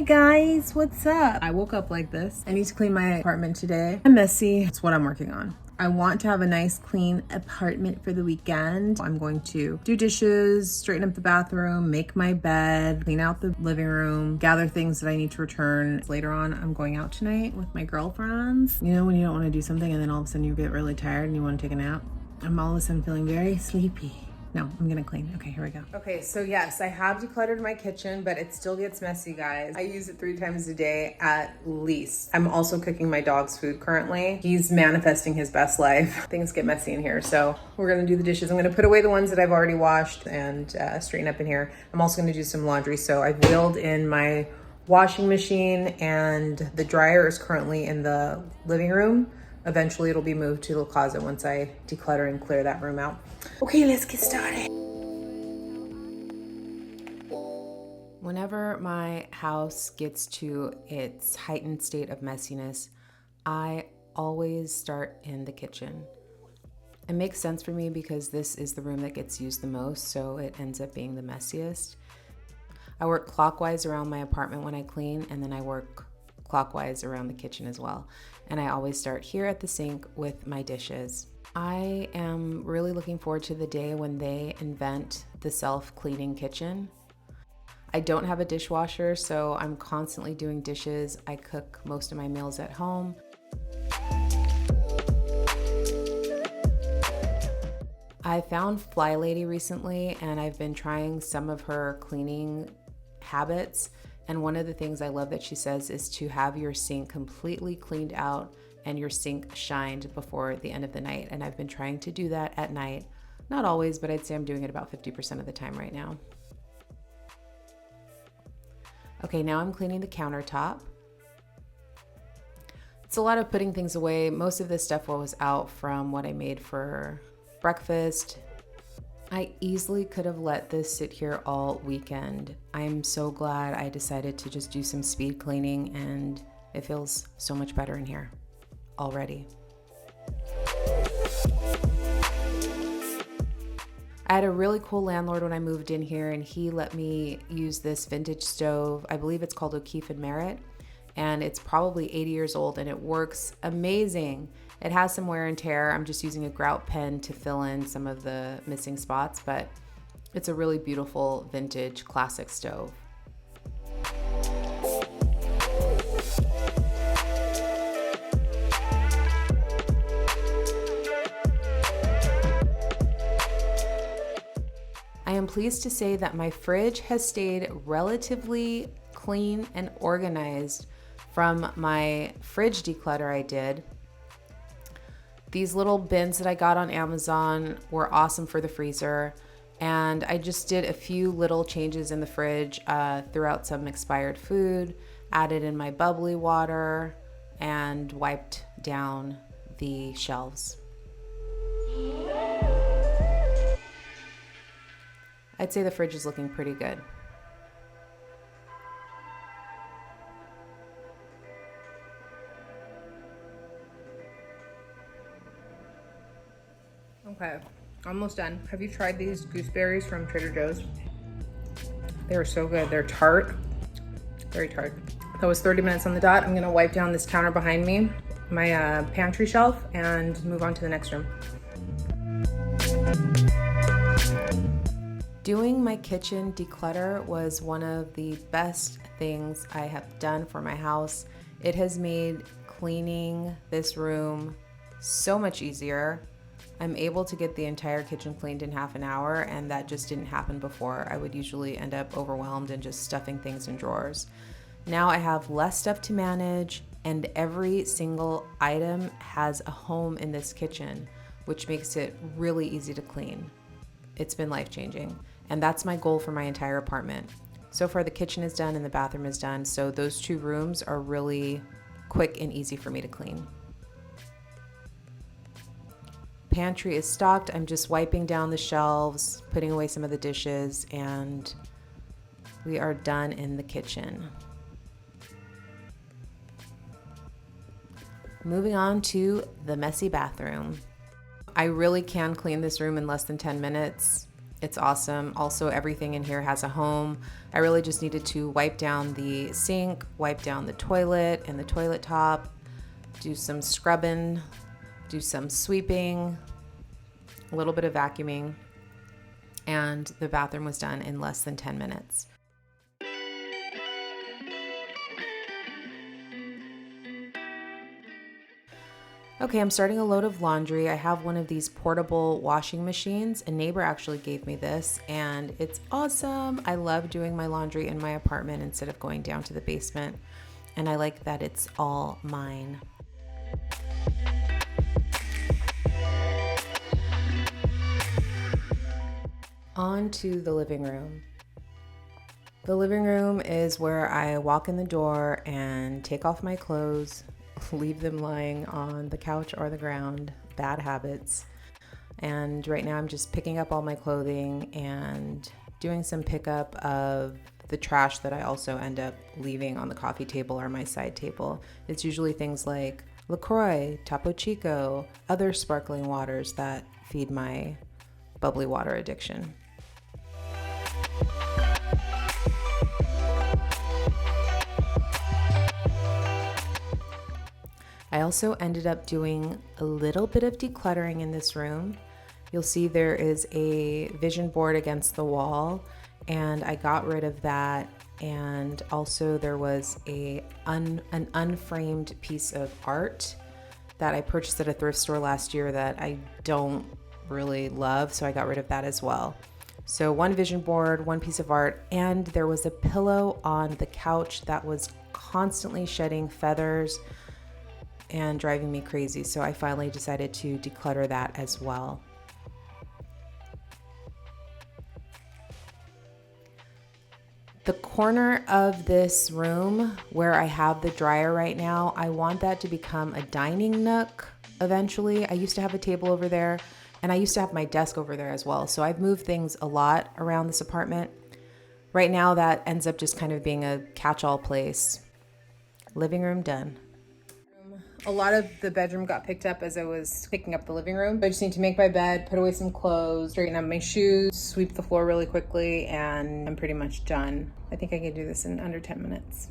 guys, what's up? I woke up like this. I need to clean my apartment today. I'm messy. It's what I'm working on. I want to have a nice clean apartment for the weekend. I'm going to do dishes, straighten up the bathroom, make my bed, clean out the living room, gather things that I need to return. Later on, I'm going out tonight with my girlfriends. You know when you don't want to do something and then all of a sudden you get really tired and you want to take a nap? I'm all of a sudden feeling very sleepy. No, I'm gonna clean. Okay, here we go. Okay, so yes, I have decluttered my kitchen, but it still gets messy, guys. I use it 3 times a day at least. I'm also cooking my dog's food currently. He's manifesting his best life. Things get messy in here, so we're gonna do the dishes. I'm gonna put away the ones that I've already washed and straighten up in here. I'm also gonna do some laundry. So I've wheeled in my washing machine and the dryer is currently in the living room. Eventually it'll be moved to the closet once I declutter and clear that room out. Okay, let's get started. Whenever my house gets to its heightened state of messiness, I always start in the kitchen. It makes sense for me because this is the room that gets used the most, so it ends up being the messiest. I work clockwise around my apartment when I clean, and then I work clockwise around the kitchen as well. And I always start here at the sink with my dishes. I am really looking forward to the day when they invent the self-cleaning kitchen. I don't have a dishwasher, so I'm constantly doing dishes. I cook most of my meals at home. I found flylady recently, and I've been trying some of her cleaning habits. And one of the things I love that she says is to have your sink completely cleaned out and your sink shined before the end of the night. And I've been trying to do that at night. Not always, but I'd say I'm doing it about 50% of the time right now. Okay, now I'm cleaning the countertop. It's a lot of putting things away. Most of this stuff was out from what I made for breakfast. I easily could have let this sit here all weekend. I'm so glad I decided to just do some speed cleaning, and it feels so much better in here already. I had a really cool landlord when I moved in here, and he let me use this vintage stove. I believe it's called O'Keefe and Merritt, and it's probably 80 years old, and it works amazing. It has some wear and tear. I'm just using a grout pen to fill in some of the missing spots, but it's a really beautiful vintage classic stove. I am pleased to say that my fridge has stayed relatively clean and organized from my fridge declutter I did. These little bins that I got on Amazon were awesome for the freezer, and I just did a few little changes in the fridge, threw out some expired food, added in my bubbly water, and wiped down the shelves. I'd say the fridge is looking pretty good. Okay, almost done. Have you tried these gooseberries from Trader Joe's? They are so good. They're tart, very tart. That was 30 minutes on the dot. I'm gonna wipe down this counter behind me, my pantry shelf, and move on to the next room. Doing my kitchen declutter was one of the best things I have done for my house. It has made cleaning this room so much easier. I'm able to get the entire kitchen cleaned in half an hour, and that just didn't happen before. I would usually end up overwhelmed and just stuffing things in drawers. Now I have less stuff to manage, and every single item has a home in this kitchen, which makes it really easy to clean. It's been life-changing, and that's my goal for my entire apartment. So far the kitchen is done and the bathroom is done, so those 2 rooms are really quick and easy for me to clean. Pantry is stocked. I'm just wiping down the shelves, putting away some of the dishes, and we are done in the kitchen. Moving on to the messy bathroom. I really can clean this room in less than 10 minutes. It's awesome. Also, everything in here has a home. I really just needed to wipe down the sink, wipe down the toilet and the toilet top, do some scrubbing, do some sweeping, a little bit of vacuuming, and the bathroom was done in less than 10 minutes. Okay, I'm starting a load of laundry. I have one of these portable washing machines. A neighbor actually gave me this, and it's awesome. I love doing my laundry in my apartment instead of going down to the basement, and I like that it's all mine. On to the living room. The living room is where I walk in the door and take off my clothes, leave them lying on the couch or the ground, bad habits. And right now I'm just picking up all my clothing and doing some pickup of the trash that I also end up leaving on the coffee table or my side table. It's usually things like LaCroix, Topo Chico, other sparkling waters that feed my bubbly water addiction. I also ended up doing a little bit of decluttering in this room. You'll see there is a vision board against the wall, and I got rid of that. And also there was an unframed piece of art that I purchased at a thrift store last year that I don't really love, so I got rid of that as well. So one vision board, one piece of art, and there was a pillow on the couch that was constantly shedding feathers and driving me crazy. So I finally decided to declutter that as well. The corner of this room where I have the dryer right now, I want that to become a dining nook eventually. I used to have a table over there, and I used to have my desk over there as well. So I've moved things a lot around this apartment. Right now that ends up just kind of being a catch-all place. Living room done. A lot of the bedroom got picked up as I was picking up the living room. I just need to make my bed, put away some clothes, straighten up my shoes, sweep the floor really quickly, and I'm pretty much done. I think I can do this in under 10 minutes.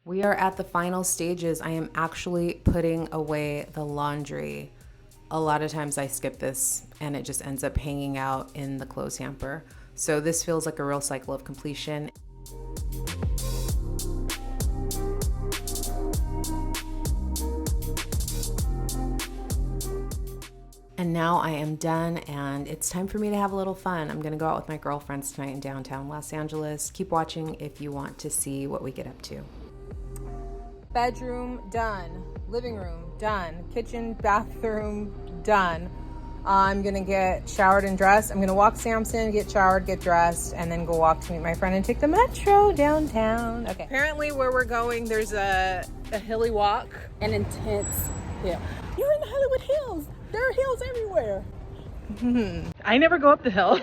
We are at the final stages. I am actually putting away the laundry. A lot of times I skip this and it just ends up hanging out in the clothes hamper. So this feels like a real cycle of completion. And now I am done, and it's time for me to have a little fun. I'm gonna go out with my girlfriends tonight in downtown Los Angeles. Keep watching if you want to see what we get up to. Bedroom done, living room done, kitchen, bathroom done. I'm gonna get showered and dressed. I'm gonna walk Samson, get showered, get dressed, and then go walk to meet my friend and take the metro downtown. Okay. Apparently where we're going, there's a hilly walk. An intense hill. You're in the Hollywood Hills. There are hills everywhere. I never go up the hill.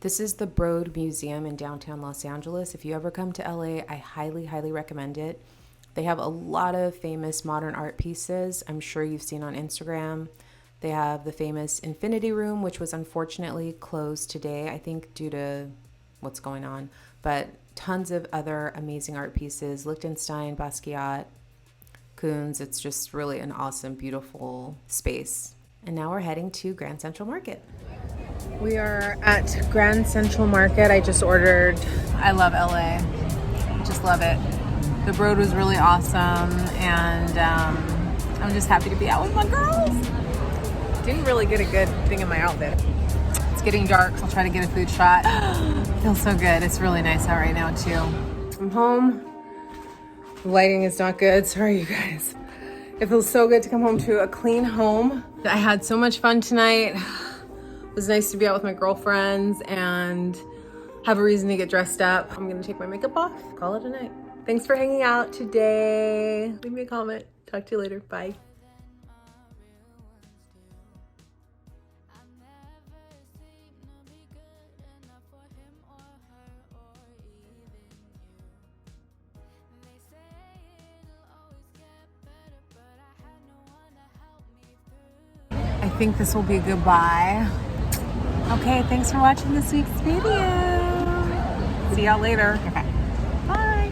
This is the Broad Museum in downtown Los Angeles. If you ever come to LA, I highly, highly recommend it. They have a lot of famous modern art pieces I'm sure you've seen on Instagram. They have the famous Infinity Room, which was unfortunately closed today, I think due to what's going on. But tons of other amazing art pieces, Liechtenstein, Basquiat, Koons. It's just really an awesome, beautiful space. And now we're heading to Grand Central Market. We are at Grand Central Market. I just ordered, I love LA. I just love it. The Broad was really awesome, and I'm just happy to be out with my girls. Didn't really get a good thing in my outfit. It's getting dark, so I'll try to get a food shot. Feels so good. It's really nice out right now too. I'm home. The lighting is not good. Sorry, you guys. It feels so good to come home to a clean home. I had so much fun tonight. It was nice to be out with my girlfriends and have a reason to get dressed up. I'm gonna take my makeup off, call it a night. Thanks for hanging out today. Leave me a comment. Talk to you later. Bye. I think this will be goodbye. Okay, thanks for watching this week's video. See y'all later. Okay. Bye.